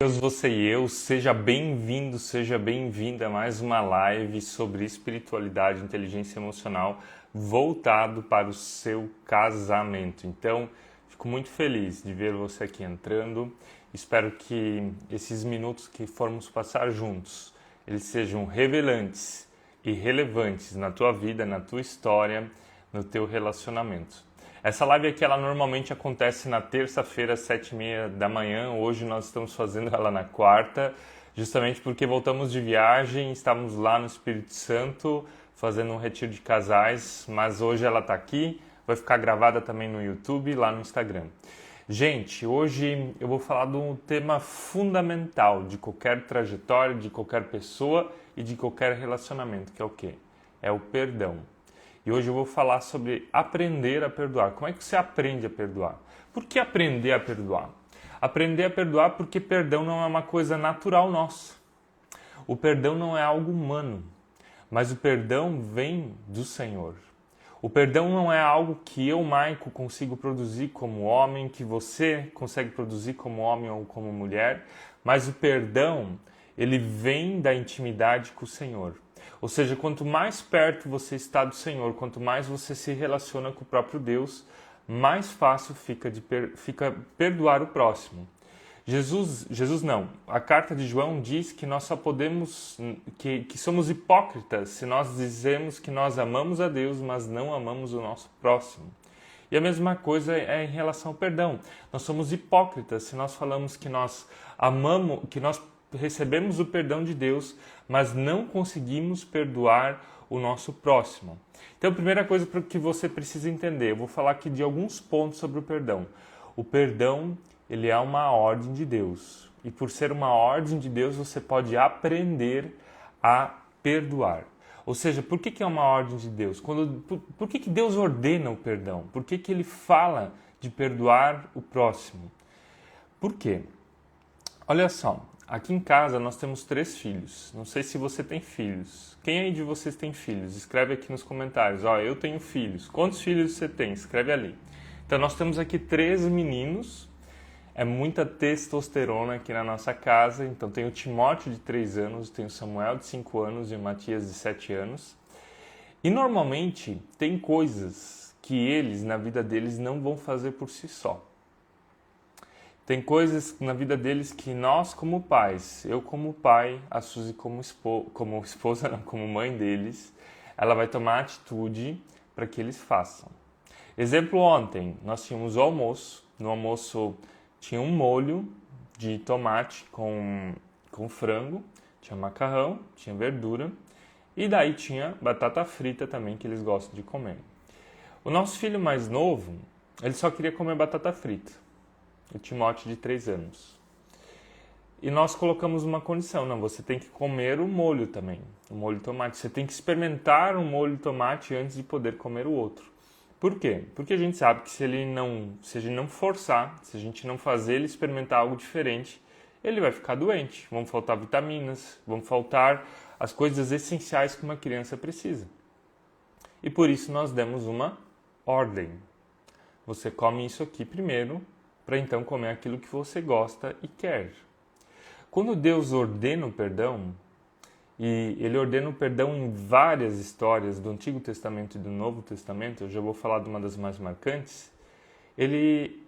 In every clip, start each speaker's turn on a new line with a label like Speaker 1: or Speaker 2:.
Speaker 1: Deus, você e eu, seja bem-vindo, seja bem-vinda a mais uma live sobre espiritualidade e inteligência emocional voltado para o seu casamento. Então, fico muito feliz de ver você aqui entrando. Espero que esses minutos que formos passar juntos, eles sejam revelantes e relevantes na tua vida, na tua história, no teu relacionamento. Essa live aqui, ela normalmente acontece na terça-feira, às 7h30 da manhã. Hoje nós estamos fazendo ela na quarta, justamente porque voltamos de viagem, estávamos lá no Espírito Santo, fazendo um retiro de casais, mas hoje ela está aqui, vai ficar gravada também no YouTube e lá no Instagram. Gente, hoje eu vou falar de um tema fundamental de qualquer trajetória, de qualquer pessoa e de qualquer relacionamento, que é o quê? É o perdão. E hoje eu vou falar sobre aprender a perdoar. Como é que você aprende a perdoar? Por que aprender a perdoar? Aprender a perdoar porque perdão não é uma coisa natural nossa. O perdão não é algo humano, mas o perdão vem do Senhor. O perdão não é algo que eu, Maico, consigo produzir como homem, que você consegue produzir como homem ou como mulher, mas o perdão, ele vem da intimidade com o Senhor. Ou seja, quanto mais perto você está do Senhor, quanto mais você se relaciona com o próprio Deus, mais fácil fica perdoar o próximo. A carta de João diz que nós só podemos, que somos hipócritas se nós dizemos que nós amamos a Deus, mas não amamos o nosso próximo. E a mesma coisa é em relação ao perdão. Nós somos hipócritas se nós falamos que nós amamos, que nós recebemos o perdão de Deus, mas não conseguimos perdoar o nosso próximo. Então, a primeira coisa que você precisa entender, eu vou falar aqui de alguns pontos sobre o perdão. O perdão, ele é uma ordem de Deus. E por ser uma ordem de Deus, você pode aprender a perdoar. Ou seja, por que é uma ordem de Deus? Por que Deus ordena o perdão? Por que ele fala de perdoar o próximo? Por quê? Olha só. Aqui em casa nós temos 3 filhos. Não sei se você tem filhos. Quem aí de vocês tem filhos? Escreve aqui nos comentários. Eu tenho filhos. Quantos filhos você tem? Escreve ali. Então nós temos aqui 3 meninos. É muita testosterona aqui na nossa casa. Então tem o Timóteo de 3 anos, tem o Samuel de 5 anos e o Matias de 7 anos. E normalmente tem coisas que eles, na vida deles, não vão fazer por si só. Tem coisas na vida deles que nós, como pais, eu como pai, a Suzy como esposa, não, como mãe deles, ela vai tomar atitude para que eles façam. Exemplo, ontem nós tínhamos o almoço. No almoço tinha um molho de tomate com frango, tinha macarrão, tinha verdura e daí tinha batata frita também que eles gostam de comer. O nosso filho mais novo, ele só queria comer batata frita. O Timóteo de 3 anos. E nós colocamos uma condição, não, você tem que comer o molho também, o molho de tomate. Você tem que experimentar o molho de tomate antes de poder comer o outro. Por quê? Porque a gente sabe que se a gente não forçar, se a gente não fazer ele experimentar algo diferente, ele vai ficar doente. Vão faltar vitaminas, vão faltar as coisas essenciais que uma criança precisa. E por isso nós demos uma ordem. Você come isso aqui primeiro, para então comer aquilo que você gosta e quer. Quando Deus ordena o perdão, e Ele ordena o perdão em várias histórias do Antigo Testamento e do Novo Testamento, eu já vou falar de uma das mais marcantes, Ele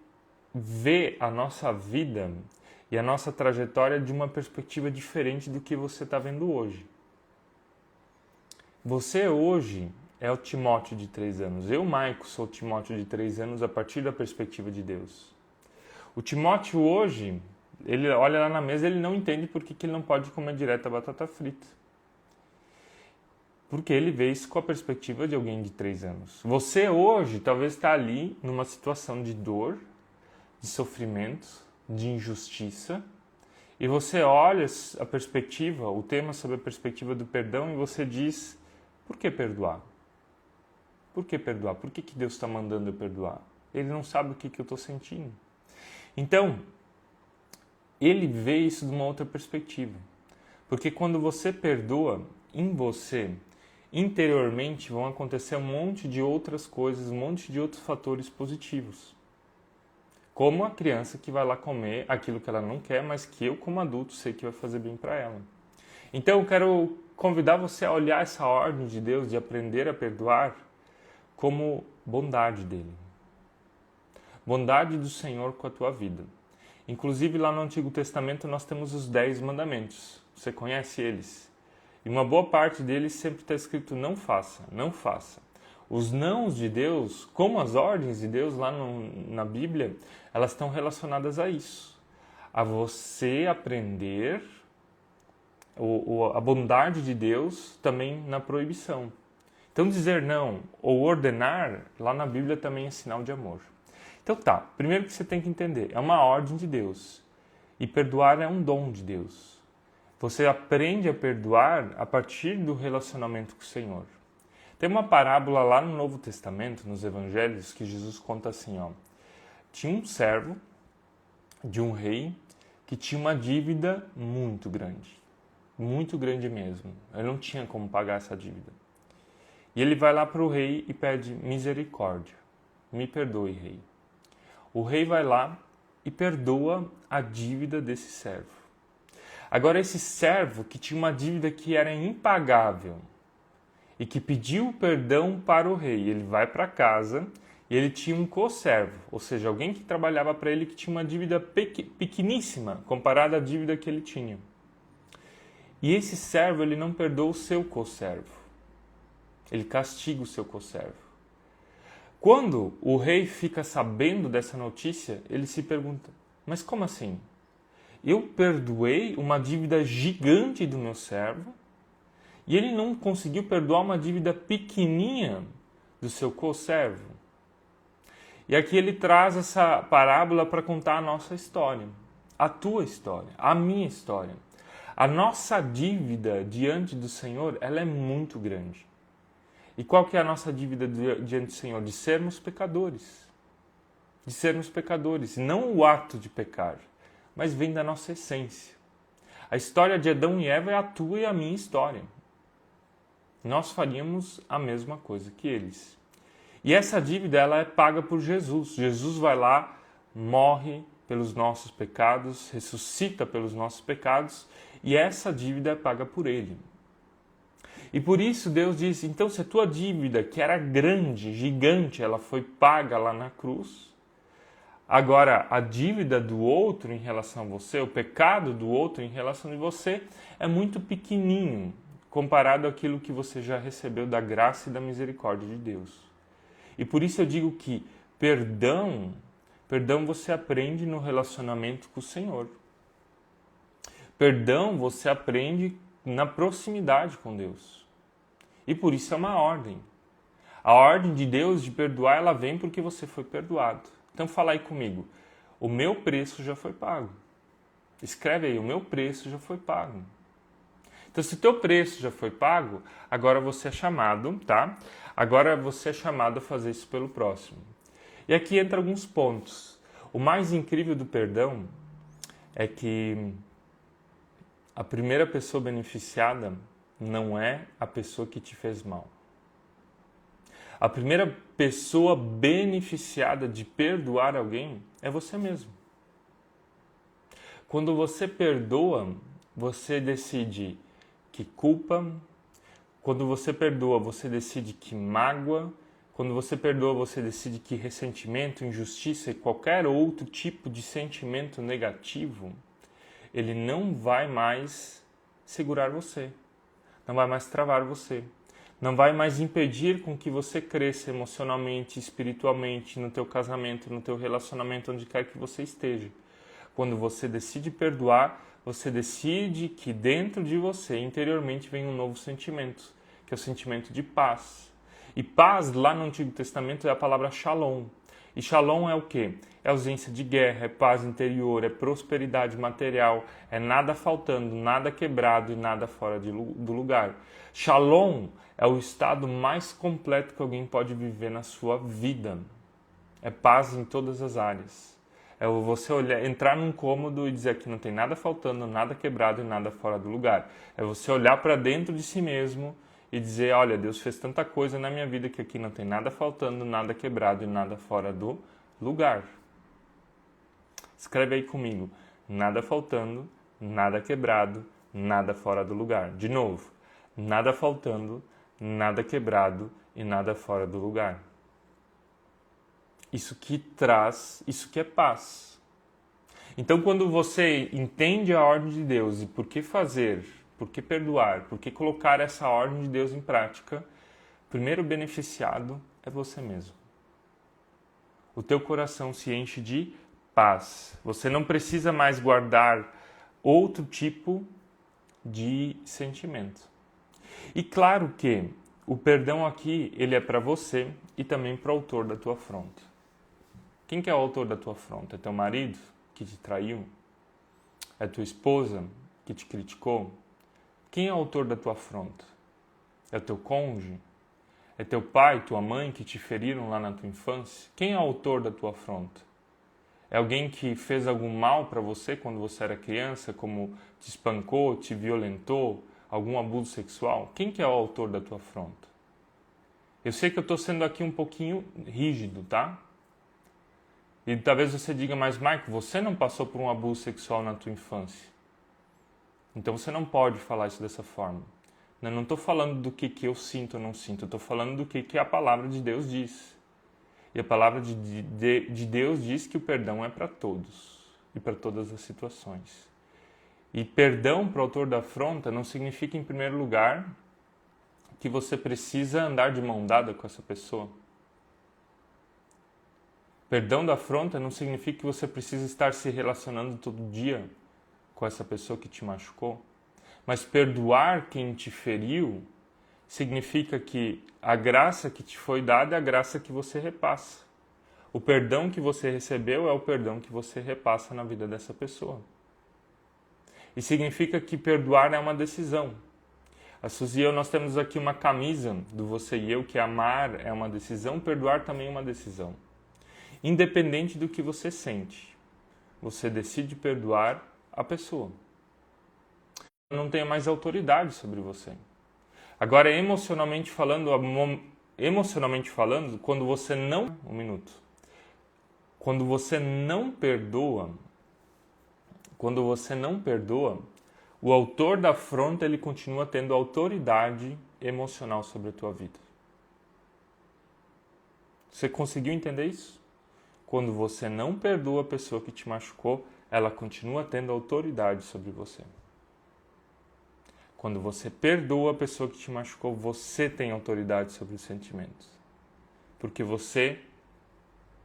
Speaker 1: vê a nossa vida e a nossa trajetória de uma perspectiva diferente do que você está vendo hoje. Você hoje é o Timóteo de 3 anos. Eu, Maico, sou o Timóteo de 3 anos a partir da perspectiva de Deus. O Timóteo hoje, ele olha lá na mesa e ele não entende por que ele não pode comer direto a batata frita. Porque ele vê isso com a perspectiva de alguém de 3 anos. Você hoje talvez está ali numa situação de dor, de sofrimento, de injustiça, e você olha a perspectiva, o tema sobre a perspectiva do perdão, e você diz, por que perdoar? Por que perdoar? Por que Deus está mandando eu perdoar? Ele não sabe o que eu estou sentindo. Então, ele vê isso de uma outra perspectiva. Porque quando você perdoa, em você, interiormente, vão acontecer um monte de outras coisas, um monte de outros fatores positivos. como a criança que vai lá comer aquilo que ela não quer, mas que eu, como adulto, sei que vai fazer bem para ela. Então eu quero convidar você a olhar essa ordem de Deus de aprender a perdoar como bondade dele. Bondade do Senhor com a tua vida. Inclusive lá no Antigo Testamento nós temos os 10 mandamentos. Você conhece eles? E uma boa parte deles sempre está escrito não faça, não faça. Os nãos de Deus, como as ordens de Deus lá na Bíblia, elas estão relacionadas a isso. A você aprender a bondade de Deus também na proibição. Então dizer não ou ordenar, lá na Bíblia também é sinal de amor. Então tá, primeiro que você tem que entender, é uma ordem de Deus. E perdoar é um dom de Deus. Você aprende a perdoar a partir do relacionamento com o Senhor. Tem uma parábola lá no Novo Testamento, nos Evangelhos, que Jesus conta assim, ó. Tinha um servo de um rei que tinha uma dívida muito grande mesmo. Ele não tinha como pagar essa dívida. E ele vai lá para o rei e pede misericórdia. Me perdoe, rei. O rei vai lá e perdoa a dívida desse servo. Agora, esse servo que tinha uma dívida que era impagável e que pediu perdão para o rei, ele vai para casa e ele tinha um co-servo, ou seja, alguém que trabalhava para ele que tinha uma dívida pequeníssima comparada à dívida que ele tinha. E esse servo, ele não perdoa o seu co-servo. Ele castiga o seu co-servo. Quando o rei fica sabendo dessa notícia, ele se pergunta, mas como assim? Eu perdoei uma dívida gigante do meu servo e ele não conseguiu perdoar uma dívida pequenininha do seu co-servo? E aqui ele traz essa parábola para contar a nossa história, a tua história, a minha história. A nossa dívida diante do Senhor, ela é muito grande. E qual que é a nossa dívida diante do Senhor? De sermos pecadores. De sermos pecadores. Não o ato de pecar, mas vem da nossa essência. A história de Adão e Eva é a tua e a minha história. Nós faríamos a mesma coisa que eles. E essa dívida, ela é paga por Jesus. Jesus vai lá, morre pelos nossos pecados, ressuscita pelos nossos pecados, e essa dívida é paga por ele. E por isso Deus diz, então se a tua dívida, que era grande, gigante, ela foi paga lá na cruz, agora a dívida do outro em relação a você, o pecado do outro em relação a você, é muito pequenininho, comparado àquilo que você já recebeu da graça e da misericórdia de Deus. E por isso eu digo que perdão você aprende no relacionamento com o Senhor. Perdão você aprende na proximidade com Deus. E por isso é uma ordem. A ordem de Deus de perdoar, ela vem porque você foi perdoado. Então fala aí comigo. O meu preço já foi pago. Escreve aí, o meu preço já foi pago. Então se o teu preço já foi pago, agora você é chamado, tá? Agora você é chamado a fazer isso pelo próximo. E aqui entra alguns pontos. O mais incrível do perdão é que a primeira pessoa beneficiada não é a pessoa que te fez mal. A primeira pessoa beneficiada de perdoar alguém é você mesmo. Quando você perdoa, você decide que culpa. Quando você perdoa, você decide que mágoa. Quando você perdoa, você decide que ressentimento, injustiça e qualquer outro tipo de sentimento negativo, ele não vai mais segurar você, não vai mais travar você, não vai mais impedir com que você cresça emocionalmente, espiritualmente, no teu casamento, no teu relacionamento, onde quer que você esteja. Quando você decide perdoar, você decide que dentro de você, interiormente, vem um novo sentimento, que é o sentimento de paz. E paz, lá no Antigo Testamento, é a palavra shalom. E shalom é o quê? É ausência de guerra, é paz interior, é prosperidade material, é nada faltando, nada quebrado e nada fora do lugar. Shalom é o estado mais completo que alguém pode viver na sua vida. É paz em todas as áreas. É você olhar, entrar num cômodo e dizer que não tem nada faltando, nada quebrado e nada fora do lugar. É você olhar para dentro de si mesmo e dizer, olha, Deus fez tanta coisa na minha vida que aqui não tem nada faltando, nada quebrado e nada fora do lugar. Escreve aí comigo. Nada faltando, nada quebrado, nada fora do lugar. De novo. Nada faltando, nada quebrado e nada fora do lugar. Isso que é paz. Então, quando você entende a ordem de Deus e por que fazer, por que perdoar, por que colocar essa ordem de Deus em prática, o primeiro beneficiado é você mesmo. O teu coração se enche de paz. Você não precisa mais guardar outro tipo de sentimento. E claro que o perdão aqui, ele é para você e também para o autor da tua afronta. Quem que é o autor da tua afronta? É teu marido que te traiu? É tua esposa que te criticou? Quem é o autor da tua afronta? É teu cônjuge? É teu pai, tua mãe que te feriram lá na tua infância? Quem é o autor da tua afronta? É alguém que fez algum mal para você quando você era criança, como te espancou, te violentou, algum abuso sexual? Quem que é o autor da tua afronta? Eu sei que eu estou sendo aqui um pouquinho rígido, tá? E talvez você diga, mas Marco, você não passou por um abuso sexual na tua infância. Então você não pode falar isso dessa forma. Eu não estou falando do que eu sinto ou não sinto, eu estou falando do que a palavra de Deus diz. E a palavra de Deus diz que o perdão é para todos e para todas as situações. E perdão para o autor da afronta não significa, em primeiro lugar, que você precisa andar de mão dada com essa pessoa. Perdão da afronta não significa que você precisa estar se relacionando todo dia com essa pessoa que te machucou. Mas perdoar quem te feriu significa que a graça que te foi dada é a graça que você repassa. O perdão que você recebeu é o perdão que você repassa na vida dessa pessoa. E significa que perdoar é uma decisão. A Suzy e eu, nós temos aqui uma camisa do Você e Eu, que amar é uma decisão, perdoar também é uma decisão. Independente do que você sente, você decide perdoar a pessoa. Não tem mais autoridade sobre você. Agora, emocionalmente falando, quando você não... Quando você não perdoa, o autor da afronta, ele continua tendo autoridade emocional sobre a tua vida. Você conseguiu entender isso? Quando você não perdoa a pessoa que te machucou, ela continua tendo autoridade sobre você. Quando você perdoa a pessoa que te machucou, você tem autoridade sobre os sentimentos. Porque você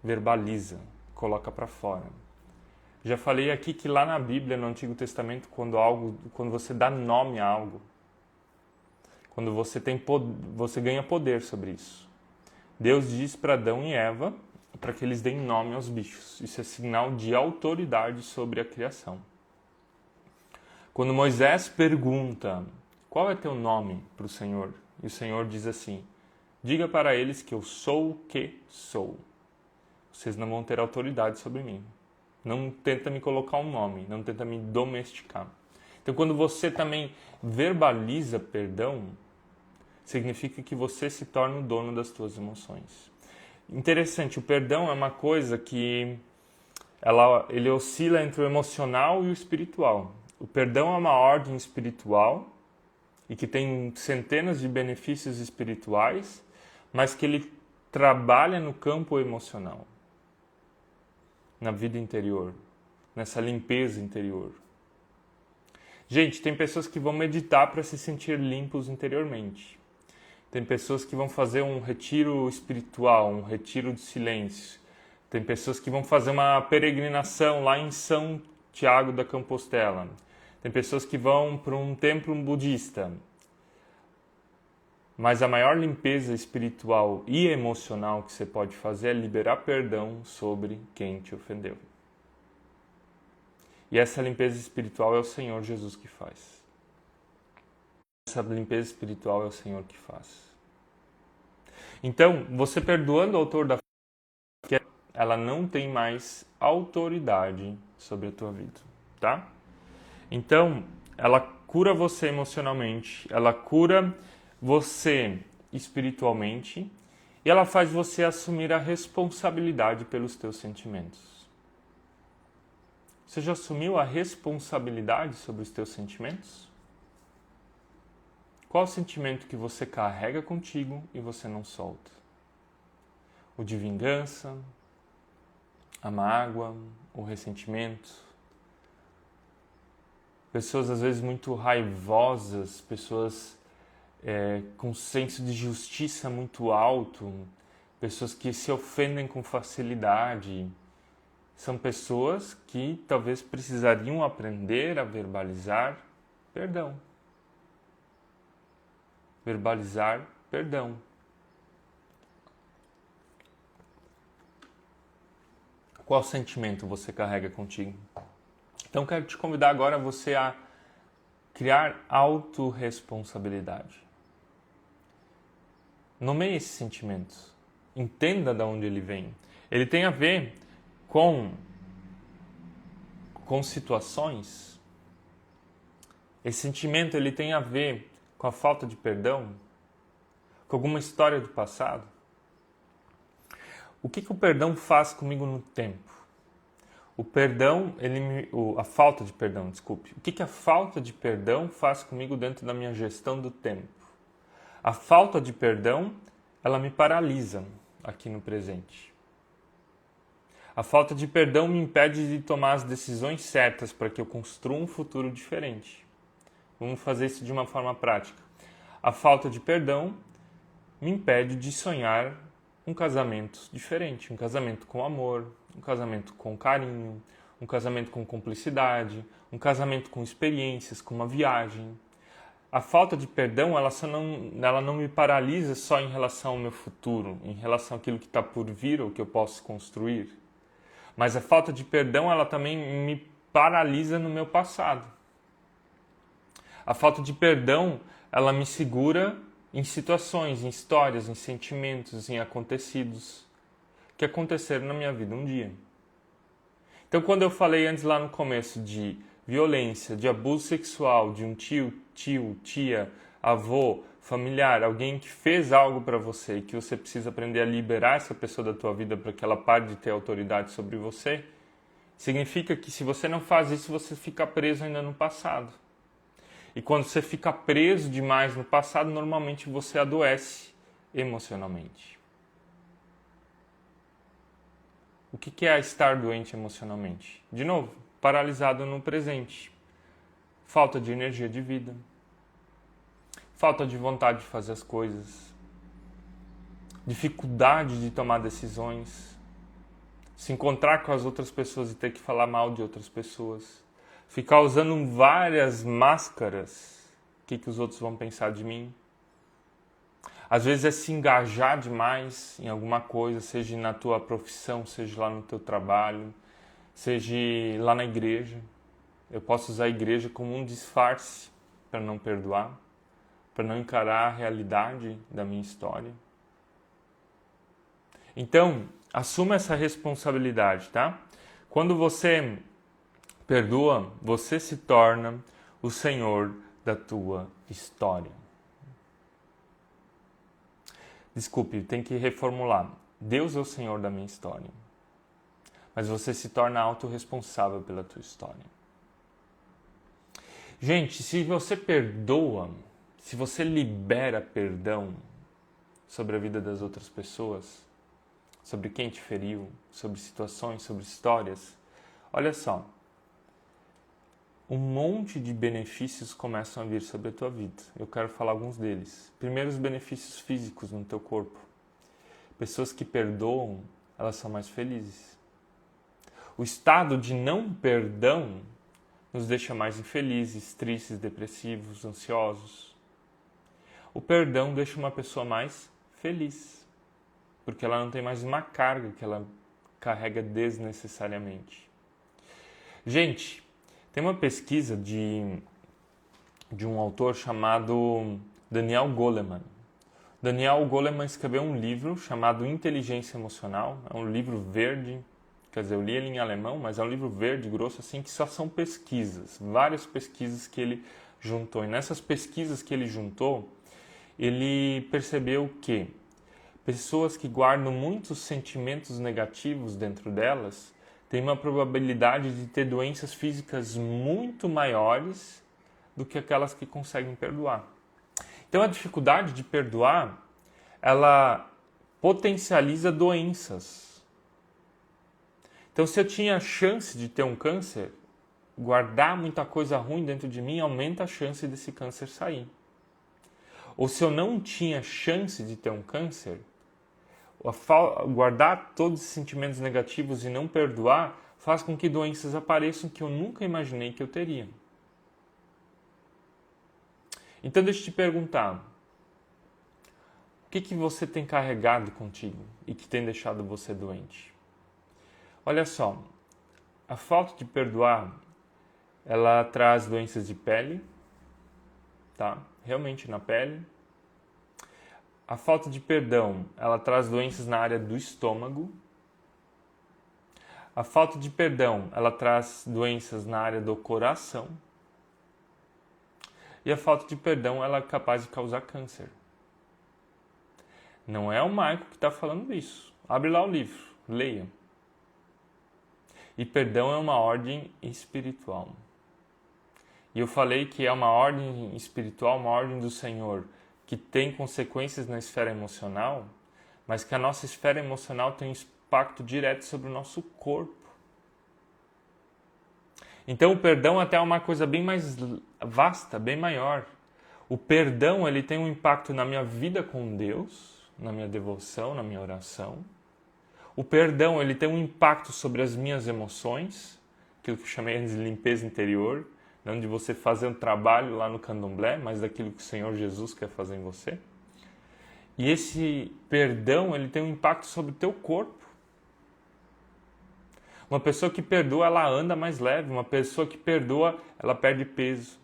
Speaker 1: verbaliza, coloca para fora. Já falei aqui que lá na Bíblia, no Antigo Testamento, quando você dá nome a algo, quando você ganha poder sobre isso. Deus diz para Adão e Eva para que eles deem nome aos bichos. Isso é sinal de autoridade sobre a criação. Quando Moisés pergunta, qual é teu nome para o Senhor? E o Senhor diz assim, diga para eles que eu sou o que sou. Vocês não vão ter autoridade sobre mim. Não tenta me colocar um nome, não tenta me domesticar. Então, quando você também verbaliza perdão, significa que você se torna o dono das suas emoções. Interessante, o perdão é uma coisa que ele oscila entre o emocional e o espiritual. O perdão é uma ordem espiritual e que tem centenas de benefícios espirituais, mas que ele trabalha no campo emocional, na vida interior, nessa limpeza interior. Gente, tem pessoas que vão meditar para se sentir limpos interiormente. Tem pessoas que vão fazer um retiro espiritual, um retiro de silêncio. Tem pessoas que vão fazer uma peregrinação lá em São Tiago da Compostela. Tem pessoas que vão para um templo budista. Mas a maior limpeza espiritual e emocional que você pode fazer é liberar perdão sobre quem te ofendeu. E essa limpeza espiritual é o Senhor Jesus que faz. Essa limpeza espiritual é o Senhor que faz. Então, você perdoando o autor da falha, ela não tem mais autoridade sobre a tua vida, tá? Então, ela cura você emocionalmente, ela cura você espiritualmente e ela faz você assumir a responsabilidade pelos teus sentimentos. Você já assumiu a responsabilidade sobre os teus sentimentos? Qual o sentimento que você carrega contigo e você não solta? O de vingança, a mágoa, o ressentimento? Pessoas às vezes muito raivosas, pessoas com senso de justiça muito alto, pessoas que se ofendem com facilidade. São pessoas que talvez precisariam aprender a verbalizar perdão. Verbalizar perdão. Qual sentimento você carrega contigo? Então quero te convidar agora você a criar autorresponsabilidade. Nomeie esse sentimento. Entenda de onde ele vem. Ele tem a ver com situações. Esse sentimento ele tem a ver com a falta de perdão, com alguma história do passado. O que o perdão faz comigo no tempo? O perdão, a falta de perdão, desculpe. O que a falta de perdão faz comigo dentro da minha gestão do tempo? A falta de perdão, ela me paralisa aqui no presente. A falta de perdão me impede de tomar as decisões certas para que eu construa um futuro diferente. Vamos fazer isso de uma forma prática. A falta de perdão me impede de sonhar um casamento diferente, um casamento com amor, um casamento com carinho, um casamento com cumplicidade, um casamento com experiências, com uma viagem. A falta de perdão, ela não me paralisa só em relação ao meu futuro, em relação àquilo que está por vir ou que eu posso construir. Mas a falta de perdão, ela também me paralisa no meu passado. A falta de perdão, ela me segura em situações, em histórias, em sentimentos, em acontecidos que aconteceram na minha vida um dia. Então, quando eu falei antes lá no começo de violência, de abuso sexual, de um tio, tia, avô, familiar, alguém que fez algo para você e que você precisa aprender a liberar essa pessoa da tua vida para que ela pare de ter autoridade sobre você, significa que se você não faz isso, você fica preso ainda no passado. E quando você fica preso demais no passado, normalmente você adoece emocionalmente. O que é estar doente emocionalmente? De novo, paralisado no presente. Falta de energia de vida. Falta de vontade de fazer as coisas. Dificuldade de tomar decisões. Se encontrar com as outras pessoas e ter que falar mal de outras pessoas. Ficar usando várias máscaras. O que os outros vão pensar de mim? Às vezes é se engajar demais em alguma coisa, seja na tua profissão, seja lá no teu trabalho, seja lá na igreja. Eu posso usar a igreja como um disfarce para não perdoar, para não encarar a realidade da minha história. Então, assuma essa responsabilidade, tá? Quando você perdoa, você se torna o Senhor da tua história. Desculpe, tem que reformular. Deus é o Senhor da minha história. Mas você se torna autorresponsável pela tua história. Gente, se você perdoa, se você libera perdão sobre a vida das outras pessoas, sobre quem te feriu, sobre situações, sobre histórias, olha só, um monte de benefícios começam a vir sobre a tua vida. Eu quero falar alguns deles. Primeiro, os benefícios físicos no teu corpo. Pessoas que perdoam, elas são mais felizes. O estado de não perdão nos deixa mais infelizes, tristes, depressivos, ansiosos. O perdão deixa uma pessoa mais feliz, porque ela não tem mais uma carga que ela carrega desnecessariamente. Gente, tem uma pesquisa de um autor chamado Daniel Goleman. Daniel Goleman escreveu um livro chamado Inteligência Emocional. É um livro verde, quer dizer, eu li ele em alemão, mas é um livro verde, grosso, assim, que só são pesquisas. Várias pesquisas que ele juntou. E nessas pesquisas que ele juntou, ele percebeu que pessoas que guardam muitos sentimentos negativos dentro delas tem uma probabilidade de ter doenças físicas muito maiores do que aquelas que conseguem perdoar. Então a dificuldade de perdoar, ela potencializa doenças. Então se eu tinha chance de ter um câncer, guardar muita coisa ruim dentro de mim aumenta a chance desse câncer sair. Ou se eu não tinha chance de ter um câncer, guardar todos os sentimentos negativos e não perdoar faz com que doenças apareçam que eu nunca imaginei que eu teria. Então deixa eu te perguntar, o que você tem carregado contigo e que tem deixado você doente? Olha só, a falta de perdoar, ela traz doenças de pele, tá? Realmente na pele. A falta de perdão, ela traz doenças na área do estômago. A falta de perdão, ela traz doenças na área do coração. E a falta de perdão, ela é capaz de causar câncer. Não é o Maico que está falando isso. Abre lá o livro, leia. E perdão é uma ordem espiritual. E eu falei que é uma ordem espiritual, uma ordem do Senhor, que tem consequências na esfera emocional, mas que a nossa esfera emocional tem um impacto direto sobre o nosso corpo. Então o perdão até é uma coisa bem mais vasta, bem maior. O perdão, ele tem um impacto na minha vida com Deus, na minha devoção, na minha oração. O perdão, ele tem um impacto sobre as minhas emoções, aquilo que eu chamei de limpeza interior, não de você fazer um trabalho lá no candomblé, mas daquilo que o Senhor Jesus quer fazer em você. E esse perdão, ele tem um impacto sobre o teu corpo. Uma pessoa que perdoa, ela anda mais leve. Uma pessoa que perdoa, ela perde peso.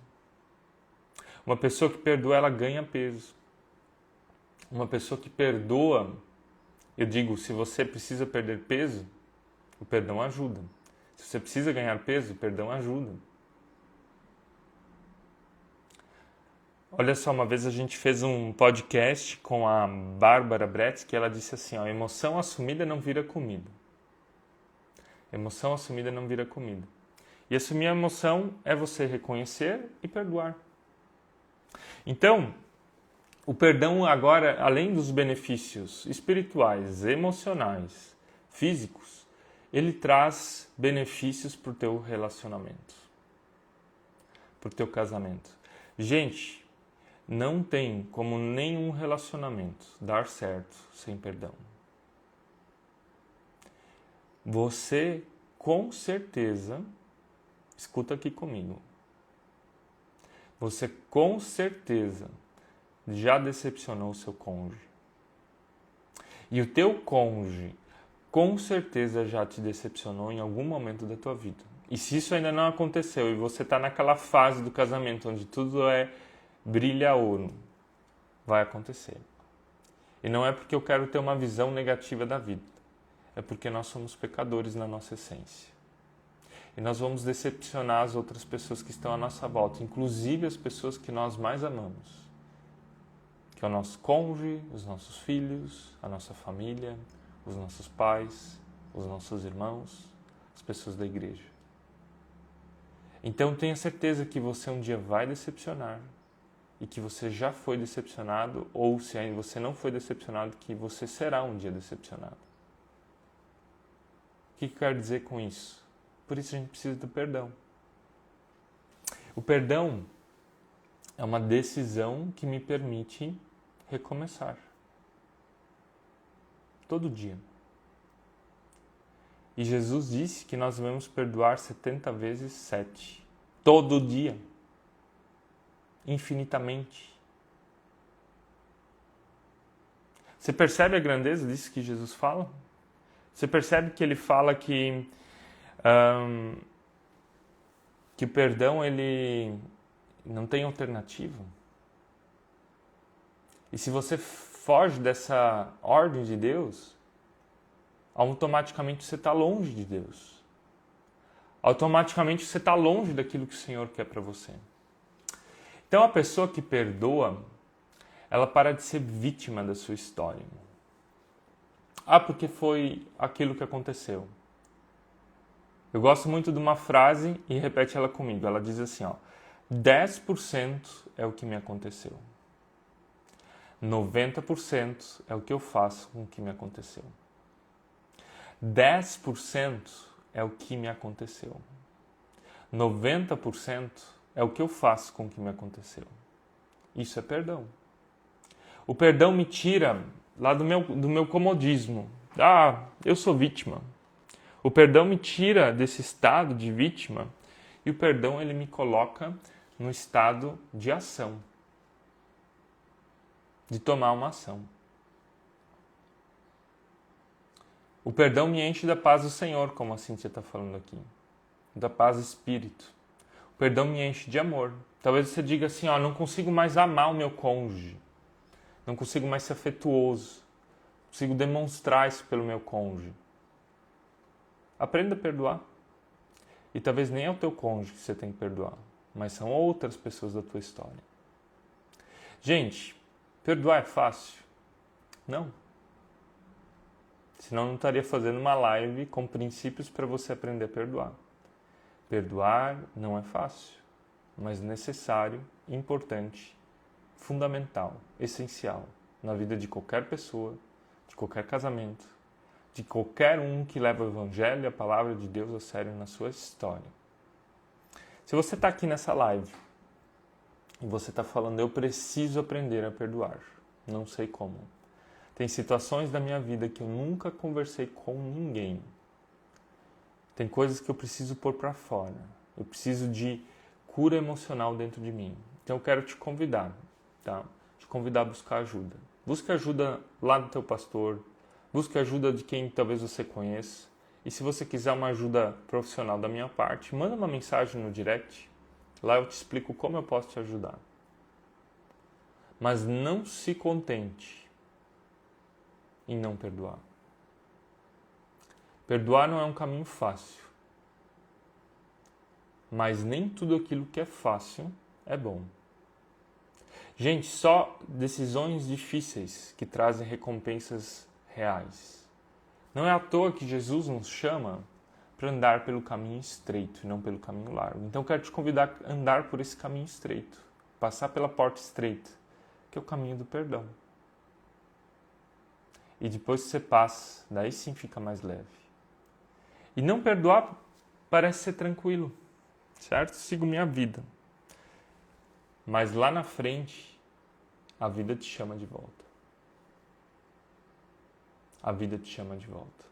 Speaker 1: Uma pessoa que perdoa, ela ganha peso. Uma pessoa que perdoa, eu digo, se você precisa perder peso, o perdão ajuda. Se você precisa ganhar peso, o perdão ajuda. Olha só, uma vez a gente fez um podcast com a Bárbara Bretz, que ela disse assim, ó, emoção assumida não vira comida. Emoção assumida não vira comida. E assumir a emoção é você reconhecer e perdoar. Então, o perdão agora, além dos benefícios espirituais, emocionais, físicos, ele traz benefícios para o teu relacionamento, para o teu casamento. Gente, não tem como nenhum relacionamento dar certo sem perdão. Você, com certeza, escuta aqui comigo, você com certeza já decepcionou o seu cônjuge. E o teu cônjuge, com certeza, já te decepcionou em algum momento da tua vida. E se isso ainda não aconteceu e você está naquela fase do casamento onde tudo brilha ouro, vai acontecer. E não é porque eu quero ter uma visão negativa da vida. É porque nós somos pecadores na nossa essência. E nós vamos decepcionar as outras pessoas que estão à nossa volta, inclusive as pessoas que nós mais amamos. Que é o nosso cônjuge, os nossos filhos, a nossa família, os nossos pais, os nossos irmãos, as pessoas da igreja. Então tenha certeza que você um dia vai decepcionar e que você já foi decepcionado, ou se ainda você não foi decepcionado, que você será um dia decepcionado. O que eu quero dizer com isso? Por isso a gente precisa do perdão. O perdão é uma decisão que me permite recomeçar. Todo dia. E Jesus disse que nós devemos perdoar 70 vezes 7. Todo dia. Infinitamente. Você percebe a grandeza disso que Jesus fala? Você percebe que ele fala que o perdão ele não tem alternativa? E se você foge dessa ordem de Deus, automaticamente você está longe de Deus. Automaticamente você está longe daquilo que o Senhor quer para você. Então a pessoa que perdoa, ela para de ser vítima da sua história. Ah, porque foi aquilo que aconteceu. Eu gosto muito de uma frase e repete ela comigo. Ela diz assim, ó: 10% é o que me aconteceu. 90% é o que eu faço com o que me aconteceu. 10% é o que me aconteceu. 90% é o que eu faço com o que me aconteceu. Isso é perdão. O perdão me tira lá do meu comodismo. Ah, eu sou vítima. O perdão me tira desse estado de vítima e o perdão ele me coloca no estado de ação, de tomar uma ação. O perdão me enche da paz do Senhor, como a Cíntia está falando aqui, da paz do Espírito. O perdão me enche de amor. Talvez você diga assim, ó, não consigo mais amar o meu cônjuge, não consigo mais ser afetuoso, não consigo demonstrar isso pelo meu cônjuge. Aprenda a perdoar. E talvez nem é o teu cônjuge que você tem que perdoar, mas são outras pessoas da tua história. Gente, perdoar é fácil? Não. Senão eu não estaria fazendo uma live com princípios para você aprender a perdoar. Perdoar não é fácil, mas necessário, importante, fundamental, essencial na vida de qualquer pessoa, de qualquer casamento, de qualquer um que leva o Evangelho e a Palavra de Deus a sério na sua história. Se você está aqui nessa live e você está falando, eu preciso aprender a perdoar, não sei como. Tem situações da minha vida que eu nunca conversei com ninguém. Tem coisas que eu preciso pôr para fora. Eu preciso de cura emocional dentro de mim. Então eu quero te convidar, tá? Te convidar a buscar ajuda. Busque ajuda lá do teu pastor. Busque ajuda de quem talvez você conheça. E se você quiser uma ajuda profissional da minha parte, manda uma mensagem no direct. Lá eu te explico como eu posso te ajudar. Mas não se contente em não perdoar. Perdoar não é um caminho fácil. Mas nem tudo aquilo que é fácil é bom. Gente, só decisões difíceis que trazem recompensas reais. Não é à toa que Jesus nos chama para andar pelo caminho estreito e não pelo caminho largo. Então eu quero te convidar a andar por esse caminho estreito, passar pela porta estreita, que é o caminho do perdão. E depois que você passa, daí sim fica mais leve. E não perdoar parece ser tranquilo, certo? Sigo minha vida. Mas lá na frente, a vida te chama de volta. A vida te chama de volta.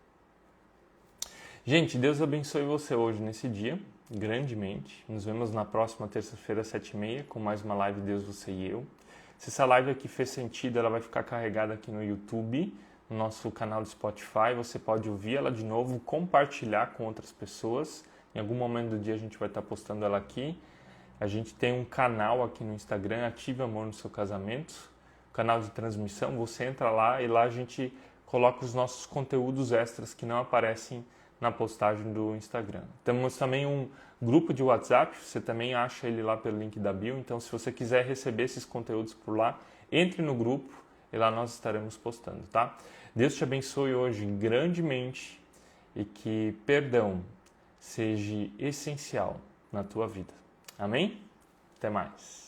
Speaker 1: Gente, Deus abençoe você hoje nesse dia, grandemente. Nos vemos na próxima terça-feira, às 7h30, com mais uma live Deus, Você e Eu. Se essa live aqui fez sentido, ela vai ficar carregada aqui no YouTube, no nosso canal do Spotify. Você pode ouvir ela de novo, compartilhar com outras pessoas. Em algum momento do dia a gente vai estar postando ela aqui. A gente tem um canal aqui no Instagram, Ative Amor no Seu Casamento, canal de transmissão. Você entra lá e lá a gente coloca os nossos conteúdos extras que não aparecem na postagem do Instagram. Temos também um grupo de WhatsApp, você também acha ele lá pelo link da bio. Então, se você quiser receber esses conteúdos por lá, entre no grupo e lá nós estaremos postando, tá? Deus te abençoe hoje grandemente e que perdão seja essencial na tua vida. Amém? Até mais.